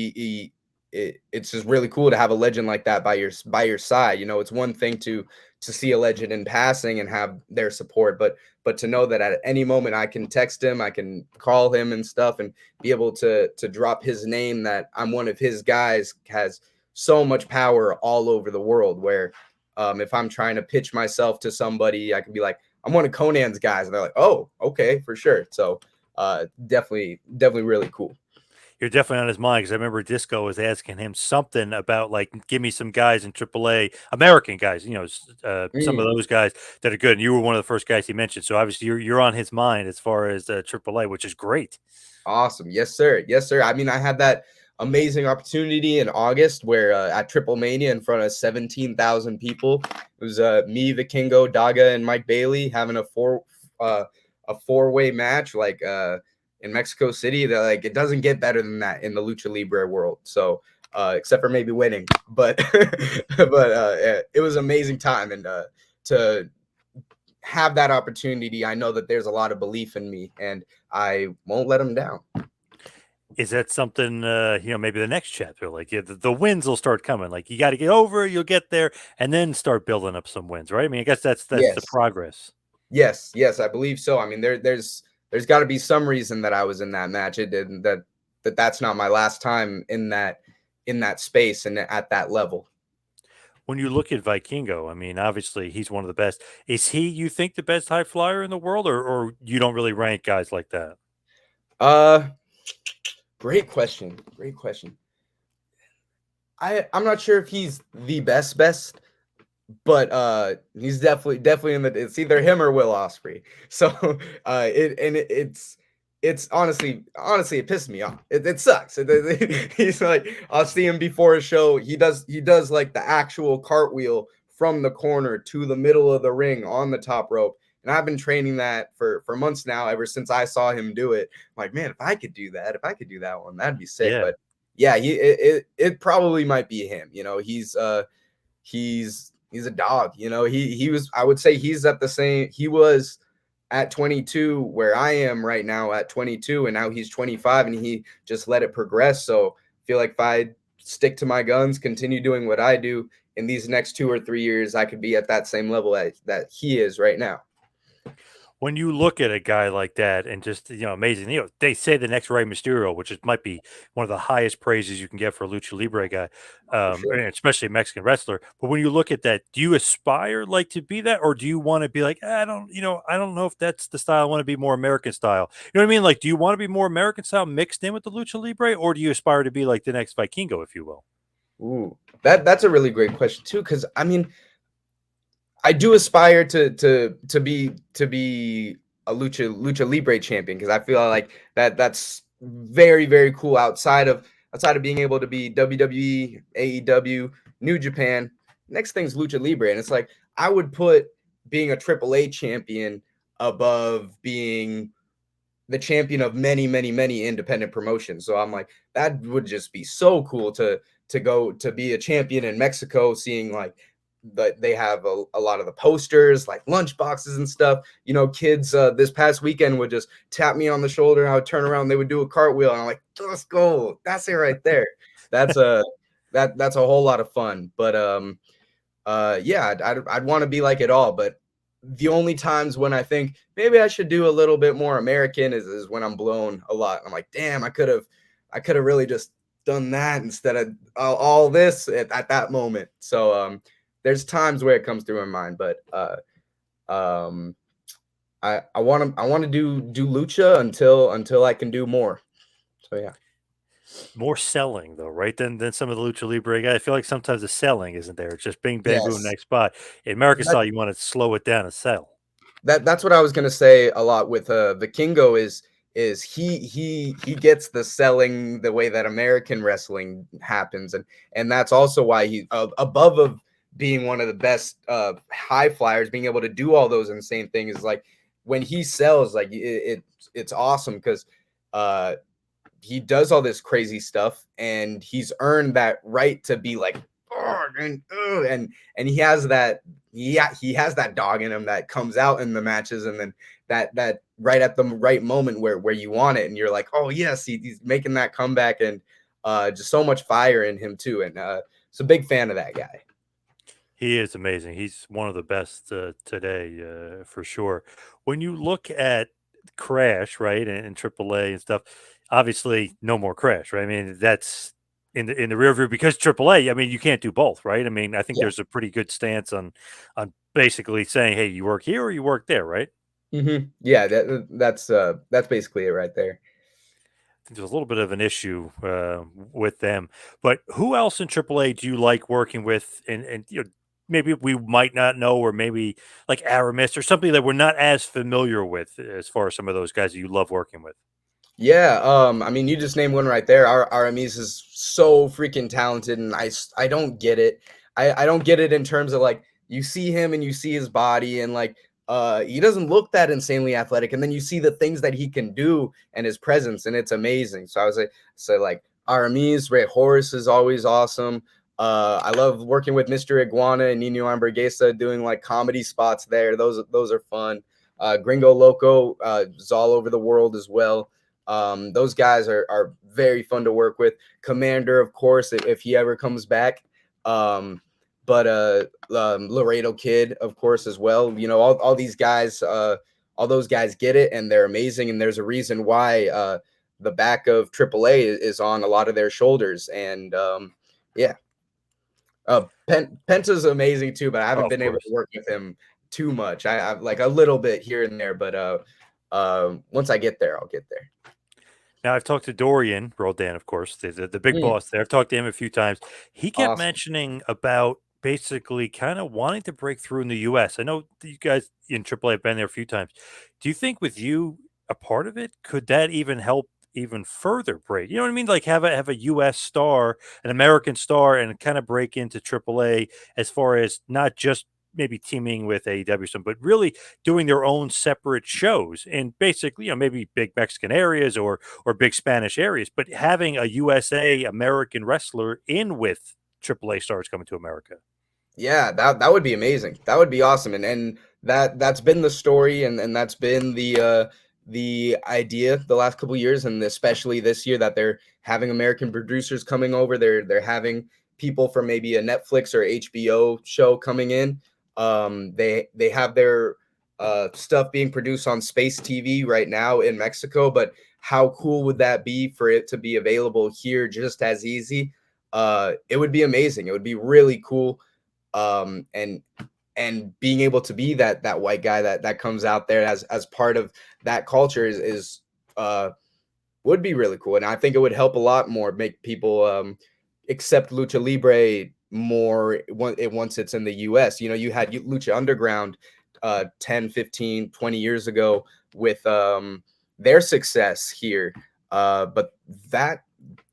it's just really cool to have a legend like that by your side. You know, it's one thing to see a legend in passing and have their support, but to know that at any moment I can text him, I can call him and stuff, and be able to drop his name, that I'm one of his guys, has so much power all over the world. Where if I'm trying to pitch myself to somebody, I can be like, I'm one of Conan's guys, and they're like, oh, okay, for sure. So definitely really cool. You're definitely on his mind because I remember Disco was asking him something about like, give me some guys in AAA, American guys, some of Mm. those guys that are good. And you were one of the first guys he mentioned, so obviously you're on his mind as far as AAA, which is great. Awesome. Yes, sir. Yes, sir. I mean, I had that amazing opportunity in August where at Triple Mania in front of 17,000 people. It was me, Vikingo, Daga, and Mike Bailey having a four-way match like in Mexico City. That like it doesn't get better than that in the lucha libre world. So except for maybe winning, but it was amazing time, and to have that opportunity, I know that there's a lot of belief in me, and I won't let them down. Is that something, maybe the next chapter, like the wins will start coming. Like you got to get over, you'll get there, and then start building up some wins, right? I mean, I guess that's the Yes, progress. yes, I believe so. I mean, there's got to be some reason that I was in that match. It didn't that's not my last time in that space and at that level. When you look at Vikingo, I mean, obviously he's one of the best. Is he, you think, the best high flyer in the world, or you don't really rank guys like that? Uh, Great question. Great question. I'm not sure if he's the best, but he's definitely in the, it's either him or Will Ospreay. So it's honestly it pisses me off. It sucks. He's like, I'll see him before a show. He does like the actual cartwheel from the corner to the middle of the ring on the top rope. And I've been training that for months now, ever since I saw him do it. I'm like, man, if I could do that, if I could do that one, that'd be sick. Yeah. But yeah, it probably might be him. He's a dog. He was, I would say he's at the same, he was at 22 where I am right now at 22, and now he's 25 and he just let it progress. So I feel like if I stick to my guns, continue doing what I do in these next 2 or 3 years, I could be at that same level that he is right now. When you look at a guy like that and just, amazing, they say the next Rey Mysterio, which might be one of the highest praises you can get for a lucha libre guy, For sure. and especially a Mexican wrestler. But when you look at that, do you aspire like to be that, or do you want to be like, I don't know if that's the style. I want to be more American style. You know what I mean? Like, do you want to be more American style mixed in with the lucha libre, or do you aspire to be like the next Vikingo, if you will? Ooh, that's a really great question too, because I mean, I do aspire to be a lucha libre champion, because I feel like that's very very cool outside of being able to be WWE, AEW, New Japan. Next thing's lucha libre, and it's like I would put being a Triple A champion above being the champion of many many many independent promotions. So I'm like, that would just be so cool to go to be a champion in Mexico, seeing like that they have a lot of the posters, like lunch boxes and stuff. Kids this past weekend would just tap me on the shoulder, and I would turn around, they would do a cartwheel, and I'm like, let's go. That's it right there. That's a that's a whole lot of fun. But yeah, I'd want to be like it all. But the only times when I think maybe I should do a little bit more American is when I'm blown a lot. I'm like, damn, I could have really just done that instead of all this at that moment. So there's times where it comes through my mind, but um, I want to do lucha until I can do more. So yeah. More selling though, right? Than some of the lucha libre guys. I feel like sometimes the selling isn't there. It's just bing bang boom Yes. next spot. In American That, style, you want to slow it down and sell. that's what I was gonna say a lot with Vikingo is he gets the selling the way that American wrestling happens, and that's also why he above of being one of the best high flyers, being able to do all those insane things, is like when he sells, like it's awesome, because uh he does all this crazy stuff, and he's earned that right to be like, and he has that, yeah, he has that dog in him that comes out in the matches, and then that right at the right moment where you want it, and you're like, oh yes, he's making that comeback, and just so much fire in him too, and so big fan of that guy. He is amazing. He's one of the best today, for sure. When you look at Crash, right, and Triple A and stuff, obviously no more Crash, right? I mean, that's in the rear view because Triple A. I mean, you can't do both, right? I mean, I think Yeah. there's a pretty good stance on basically saying, hey, you work here or you work there, right? Yeah, that's basically it right there. There's a little bit of an issue with them. But who else in AAA do you like working with? And maybe we might not know, or maybe like Aramis or something that we're not as familiar with as far as some of those guys that you love working with. Yeah, I mean, you just named one right there. Our Aramis is so freaking talented, and I don't get it. I don't get it in terms of like, you see him and you see his body, and like he doesn't look that insanely athletic, and then you see the things that he can do and his presence, and it's amazing. So I was like, Aramis, Ray Horace is always awesome. I love working with Mr. Iguana and Nino Hamburguesa, doing like comedy spots there. Those are fun. Gringo Loco is all over the world as well. Those guys are very fun to work with. Commander, of course, if he ever comes back. But Laredo Kid, of course, as well. All these guys, all those guys get it, and they're amazing. And there's a reason why the back of AAA is on a lot of their shoulders. And yeah, Penta's amazing too, but I Oh, haven't of been able to course. work with him too much. I've like a little bit here and there, but once I get there, I'll get there. Now I've talked to Dorian Roldan, of course, the big Mm, boss there. I've talked to him a few times. He kept awesome. mentioning about basically kind of wanting to break through in the US. I know that you guys in AAA have been there a few times. Do you think with you a part of it, could that even help even further break? You know what I mean? Like have a US star, an American star, and kind of break into AAA as far as not just maybe teaming with AEW, some, but really doing their own separate shows in basically, maybe big Mexican areas or big Spanish areas, but having a USA American wrestler in with AAA stars coming to America. Yeah, that would be amazing. That would be awesome. And that's been the story, and that's been the idea the last couple years, and especially this year, that they're having American producers coming over. They're having people from maybe a Netflix or HBO show coming in. They have their stuff being produced on Space TV right now in Mexico, but how cool would that be for it to be available here just as easy? It would be amazing. It would be really cool, and being able to be that white guy that comes out there as part of that culture is would be really cool. And I think it would help a lot more, make people accept lucha libre more once it's in the US. You had Lucha Underground 10, 15, 20 years ago with their success here, but that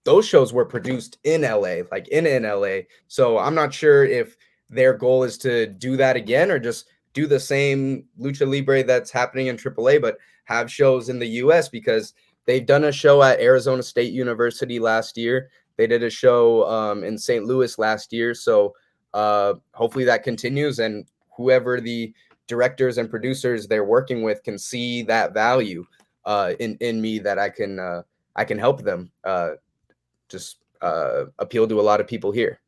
those shows were produced in LA, like in LA. So I'm not sure if their goal is to do that again, or just do the same lucha libre that's happening in AAA, but have shows in the US, because they've done a show at Arizona State University last year. They did a show in St. Louis last year. So hopefully that continues, and whoever the directors and producers they're working with can see that value in me, that I can help them just appeal to a lot of people here.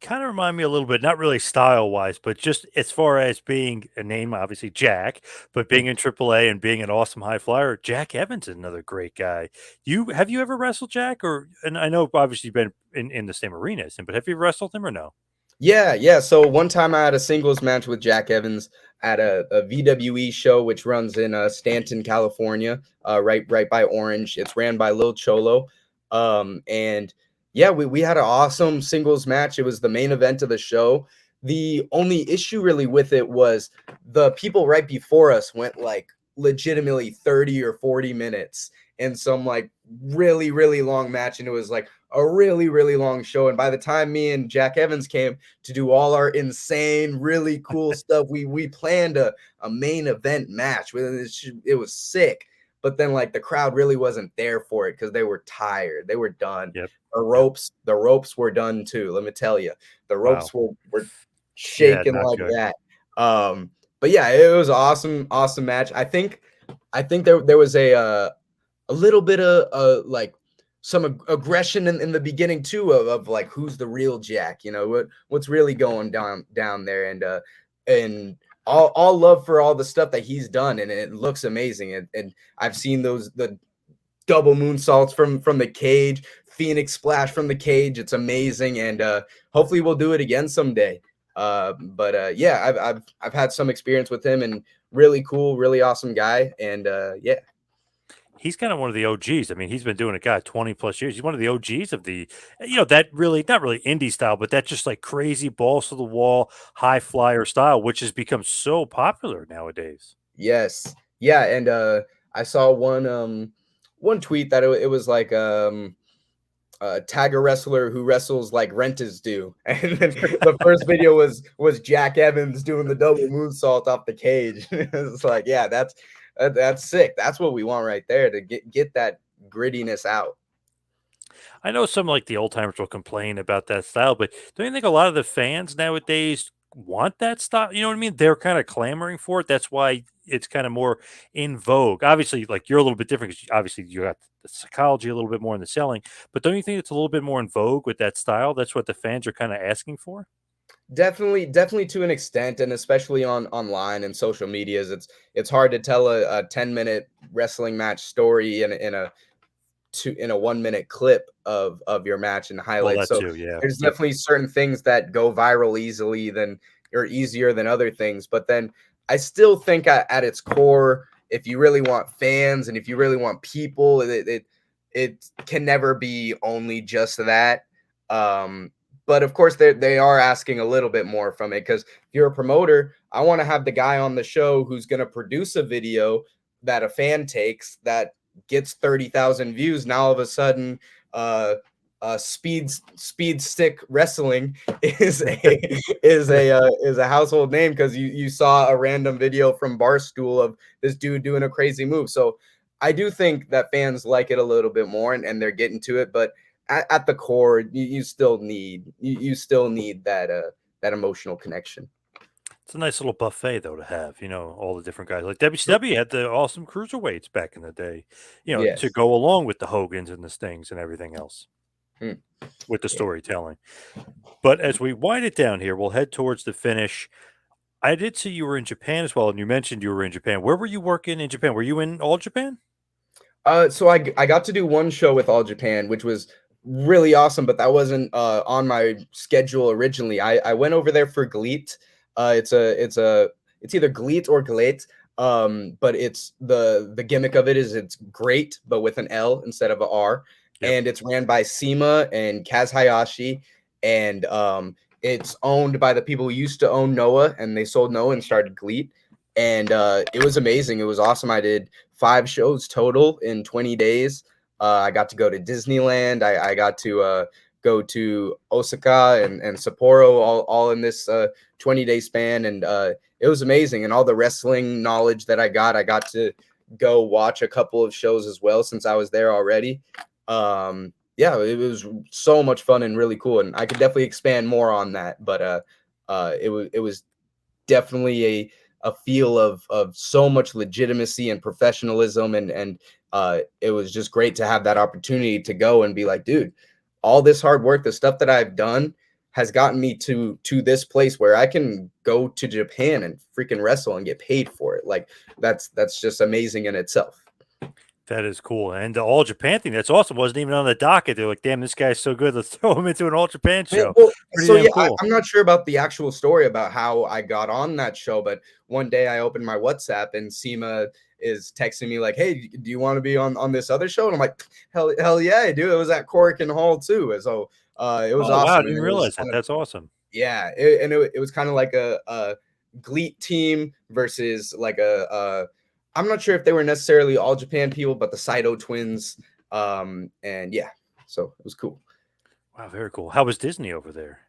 Kind of remind me a little bit, not really style wise, but just as far as being a name, obviously Jack, but being in AAA and being an awesome high flyer. Jack Evans is another great guy. Have you ever wrestled Jack? Or, and I know obviously you've been in the same arena as him, but have you wrestled him or no? Yeah, yeah. So one time I had a singles match with Jack Evans at a VWE show, which runs in Stanton, California, right by Orange. It's ran by Lil Cholo, and yeah, we had an awesome singles match. It was the main event of the show. The only issue really with it was the people right before us went like legitimately 30 or 40 minutes in some like really, really long match, and it was like a really, really long show. And by the time me and Jack Evans came to do all our insane, really cool stuff, we planned a main event match. It was sick. But then like the crowd really wasn't there for it because they were tired. They were done. Yep. The Yep. ropes were done too. Let me tell you, the Wow. ropes were Yeah, shaking not like good. that. But yeah, it was awesome, awesome match. I think there was a little bit of like some aggression in the beginning too, of like who's the real Jack, what's really going down there, and all love for all the stuff that he's done, and it looks amazing, and I've seen the double moonsaults from the cage, Phoenix splash from the cage. It's amazing, and hopefully we'll do it again someday. But yeah, I've had some experience with him, and really cool, really awesome guy, and yeah. He's kind of one of the OGs. I mean, he's been doing it, God, 20 plus years. He's one of the OGs of that really, not really indie style, but that just like crazy balls to the wall, high flyer style, which has become so popular nowadays. Yes. Yeah, and I saw one tweet that it was like tag a wrestler who wrestles like renters do. And then the first video was Jack Evans doing the double moonsault off the cage. It's like, yeah, that's sick. That's what we want right there, to get that grittiness out. I know some like the old timers will complain about that style, but don't you think a lot of the fans nowadays want that style? You know what I mean? They're kind of clamoring for it. That's why it's kind of more in vogue. Obviously, like you're a little bit different because obviously you got the psychology a little bit more in the selling, but don't you think it's a little bit more in vogue with that style? That's what the fans are kind of asking for. Definitely to an extent, and especially on online and social medias, it's hard to tell a 10-minute wrestling match story in a 1 minute clip of your match and Well, highlights. that So too. Yeah. there's Yep. definitely certain things that go viral easily than or easier than other things. But then I still think at its core, if you really want fans and if you really want people, it can never be only just that. Um, but of course they are asking a little bit more from it, because if you're a promoter, I want to have the guy on the show who's going to produce a video that a fan takes that gets 30,000 views. Now all of a sudden, speed stick wrestling is a household name because you saw a random video from Barstool of this dude doing a crazy move. So I do think that fans like it a little bit more, and they're getting to it, but at the core, you still need that emotional connection. It's a nice little buffet though to have, all the different guys. Like WCW had the awesome cruiserweights back in the day, to Yes. go along with the Hogans and the Stings and everything else Hmm. with the Yeah. storytelling. But as we wind it down here, we'll head towards the finish. I did see you were in Japan as well, and you mentioned you were in Japan. Where were you working in Japan? Were you in All Japan? So I got to do one show with All Japan, which was really awesome, but that wasn't on my schedule originally. I went over there for GLEAT. It's either GLEAT or GLEAT. But it's the gimmick of it is it's great, but with an L instead of a R. Yep. And it's ran by Sema and Kaz Hayashi, and it's owned by the people who used to own Noah, and they sold Noah and started GLEAT. And it was amazing. It was awesome. I did 5 shows total in 20 days. I got to go to Disneyland. I got to go to Osaka and Sapporo all in this 20-day span. And it was amazing. And all the wrestling knowledge that I got to go watch a couple of shows as well since I was there already. Yeah, it was so much fun and really cool. And I could definitely expand more on that. But it was definitely a feel of so much legitimacy and professionalism, and it was just great to have that opportunity to go and be like, dude, all this hard work, the stuff that I've done has gotten me to this place where I can go to Japan and freaking wrestle and get paid for it. Like that's just amazing in itself. That is cool. And the All Japan thing, that's awesome. Wasn't even on the docket. They're like, damn, this guy's so good. Let's throw him into an All Japan show. Well, Pretty so damn yeah, cool. I'm not sure about the actual story about how I got on that show, but one day I opened my WhatsApp and Sema is texting me like, "Hey, do you want to be on this other show?" And I'm like, "Hell yeah, I do." It was at Cork and Hall too, and so it was Oh, wow. I awesome, and didn't it was realize that. That's awesome. yeah, it was kind of like a GLEAT team versus like I'm not sure if they were necessarily All Japan people, but the Saito twins, and yeah, so it was cool. Wow, very cool. How was Disney over there?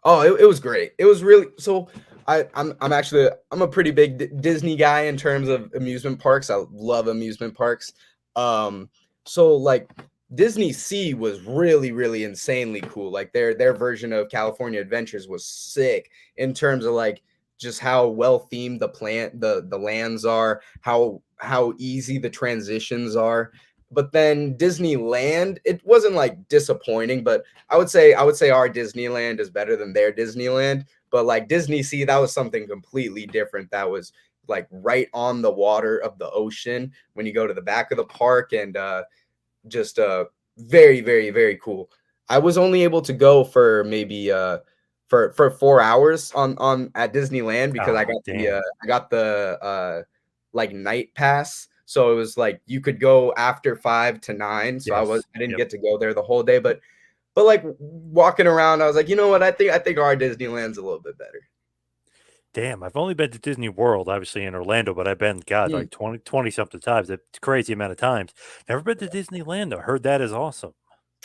Oh, it was great. It was really so. I'm actually I'm a pretty big Disney guy in terms of amusement parks. I love amusement parks. So like Disney Sea was really insanely cool. Like their version of California Adventures was sick in terms of like just how well themed the lands are, how easy the transitions are. But then Disneyland, it wasn't like disappointing, but I would say our Disneyland is better than their Disneyland. But like Disney Sea, that was something completely different. That was like right on the water of the ocean when you go to the back of the park, and just very cool. I was only able to go for maybe for 4 hours on at Disneyland because Oh, damn. I got the like night pass. So it was like you could go after 5 to 9. So Yes. I didn't Yep. get to go there the whole day, but like walking around, I was like, you know what? I think our Disneyland's a little bit better. Damn. I've only been to Disney World, obviously in Orlando, but I've been, God, Hmm. like 20 something times. It's a crazy amount of times. Never been to Disneyland, though. Heard that is awesome.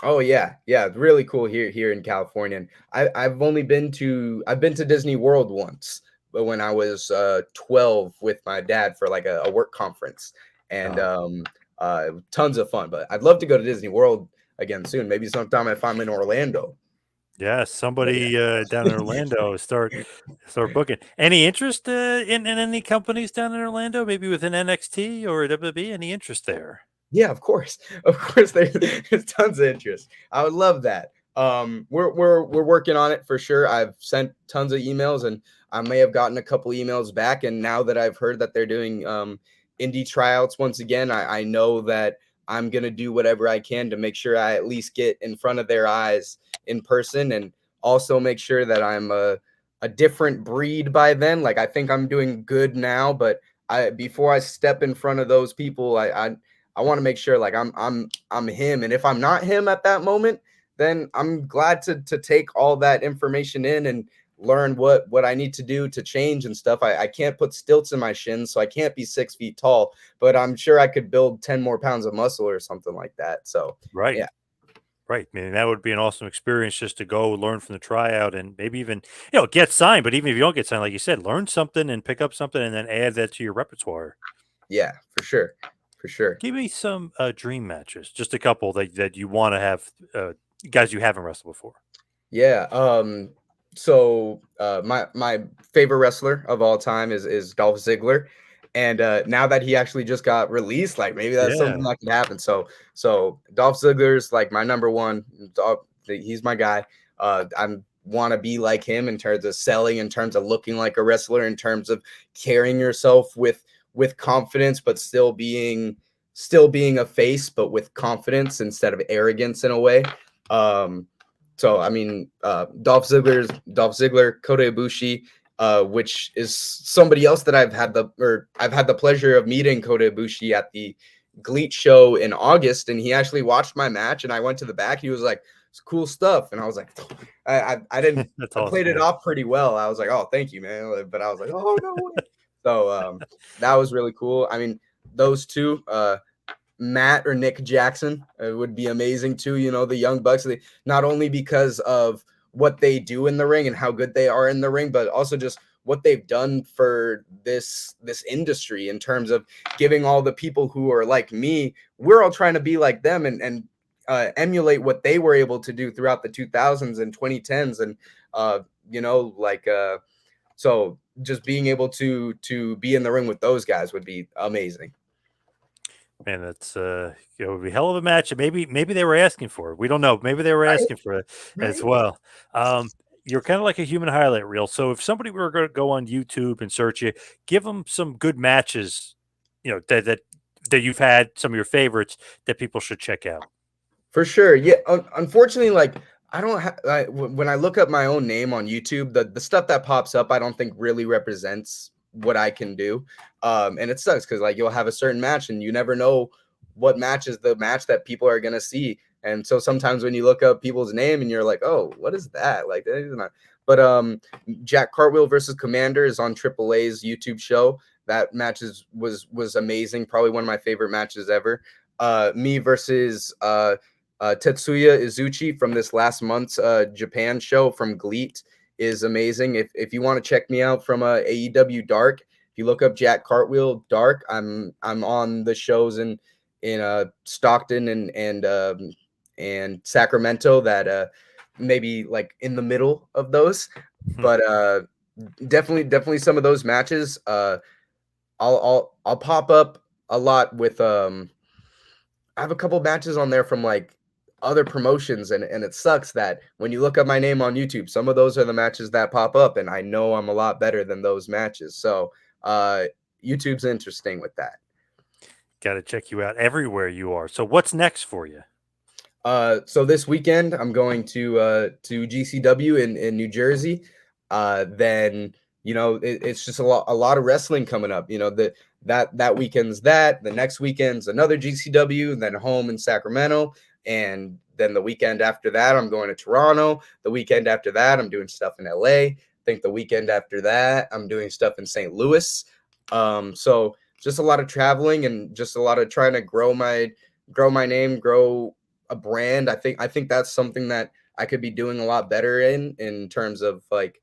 Oh yeah, really cool here in California. And I've been to Disney World once, but when I was 12 with my dad for like a work conference, and Uh, tons of fun. But I'd love to go to Disney World again soon. Maybe sometime if I'm in Orlando. yeah, But somebody down in Orlando start booking. Any interest in any companies down in Orlando? Maybe within NXT or WWE? Any interest there? yeah, of course. Of course, there's tons of interest. I would love that. We're working on it for sure. I've sent tons of emails, and I may have gotten a couple emails back. And now that I've heard that they're doing indie tryouts once again, I know that I'm gonna do whatever I can to make sure I at least get in front of their eyes in person, and also make sure that I'm a different breed by then. Like I think I'm doing good now, but I before I step in front of those people, I want to make sure like I'm him, and if I'm not him at that moment, then I'm glad to take all that information in and learn what I need to do to change and stuff. I can't put stilts in my shins, so I can't be 6 feet tall, but I'm sure I could build 10 more pounds of muscle or something like that. So Right. yeah. Right. I mean, that would be an awesome experience just to go learn from the tryout and maybe even, get signed. But even if you don't get signed, like you said, learn something and pick up something and then add that to your repertoire. Yeah, for sure. For sure. Give me some dream matches, just a couple that you want to have, guys you haven't wrestled before. Yeah. So my favorite wrestler of all time is Dolph Ziggler, and now that he actually just got released, like maybe that's something Yeah. that could happen. So Dolph Ziggler's like my number one. He's my guy. I want to be like him in terms of selling, in terms of looking like a wrestler, in terms of carrying yourself with confidence, but still being a face, but with confidence instead of arrogance in a way. So I mean, Dolph Ziggler, Kota Ibushi, which is somebody else that I've had the pleasure of meeting Kota Ibushi at the GLEAT show in August, and he actually watched my match, and I went to the back. He was like, "It's cool stuff," and I was like, I didn't. That's I played awesome. it Yeah. off pretty well. I was like, "Oh, thank you, man," but I was like, "Oh no way." So that was really cool. I mean, those two. Matt or Nick Jackson would be amazing too. The Young Bucks, not only because of what they do in the ring and how good they are in the ring, but also just what they've done for this industry in terms of giving all the people who are like me, we're all trying to be like them and emulate what they were able to do throughout the 2000s and 2010s, and like so just being able to be in the ring with those guys would be amazing. Man, that's it would be a hell of a match. And maybe they were asking for it. We don't know. Maybe they were Right, asking for it as right. well. You're kind of like a human highlight reel. So if somebody were going to go on YouTube and search you, give them some good matches, that you've had, some of your favorites that people should check out. For sure. Yeah. Unfortunately, like I don't have when I look up my own name on YouTube, the stuff that pops up, I don't think really represents what I can do. And it sucks because like you'll have a certain match and you never know what match is the match that people are gonna see. And so sometimes when you look up people's name and you're like, oh, what is that? Like that is not. But Jack Cartwheel versus Commander is on Triple A's YouTube show. That match was amazing. Probably one of my favorite matches ever. Me versus Tetsuya Izuchi from this last month's Japan show from GLEAT is amazing. If you want to check me out from AEW Dark, if you look up Jack Cartwheel Dark, I'm on the shows in Stockton and Sacramento that maybe like in the middle of those, but definitely some of those matches. I'll pop up a lot with I have a couple matches on there from like other promotions, and it sucks that when you look up my name on YouTube, some of those are the matches that pop up, and I know I'm a lot better than those matches. So uh YouTube's interesting with that. Got to check you out everywhere you are. So what's next for you? So this weekend I'm going to GCW in New Jersey. Then it's just a lot of wrestling coming up. That weekend's the next weekend's another GCW, and then home in Sacramento, and then the weekend after that I'm going to Toronto. The weekend after that I'm doing stuff in LA. I think the weekend after that I'm doing stuff in St. Louis. So just a lot of traveling and just a lot of trying to grow my name, grow a brand. I think that's something that I could be doing a lot better in terms of like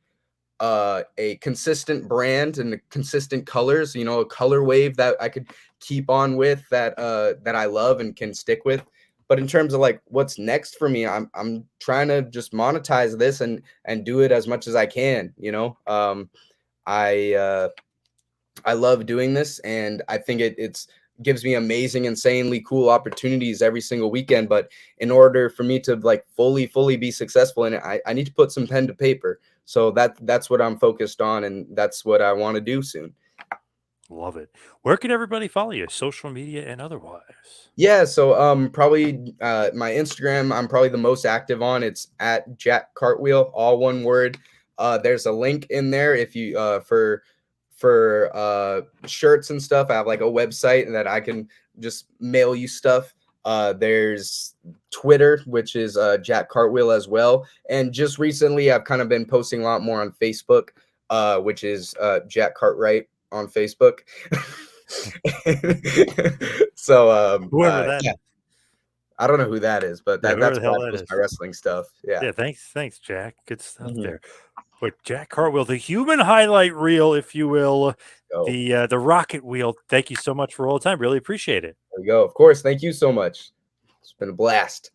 a consistent brand and consistent colors, a color wave that I could keep on with that I love and can stick with. But in terms of like what's next for me, I'm trying to just monetize this and do it as much as I can. I love doing this, and I think it's gives me amazing, insanely cool opportunities every single weekend. But in order for me to like fully be successful in it, I need to put some pen to paper. So that's what I'm focused on, and that's what I want to do soon. Love it. Where can everybody follow you? Social media and otherwise. Yeah, so probably my Instagram I'm probably the most active on. It's at Jack Cartwheel, all one word. There's a link in there if you for shirts and stuff. I have like a website that I can just mail you stuff. There's Twitter, which is Jack Cartwheel as well. And just recently, I've kind of been posting a lot more on Facebook, which is Jack Cartwright on Facebook. So Whoever that yeah, is. I don't know who that is, but Yeah, whoever that's the where hell I that post is. my wrestling stuff. Yeah. Yeah, thanks, Jack. Good stuff Mhm. there. But Jack Cartwheel, the human highlight reel, if you will, So the rocket wheel. Thank you so much for all the time. Really appreciate it. there we go. Of course. Thank you so much. It's been a blast.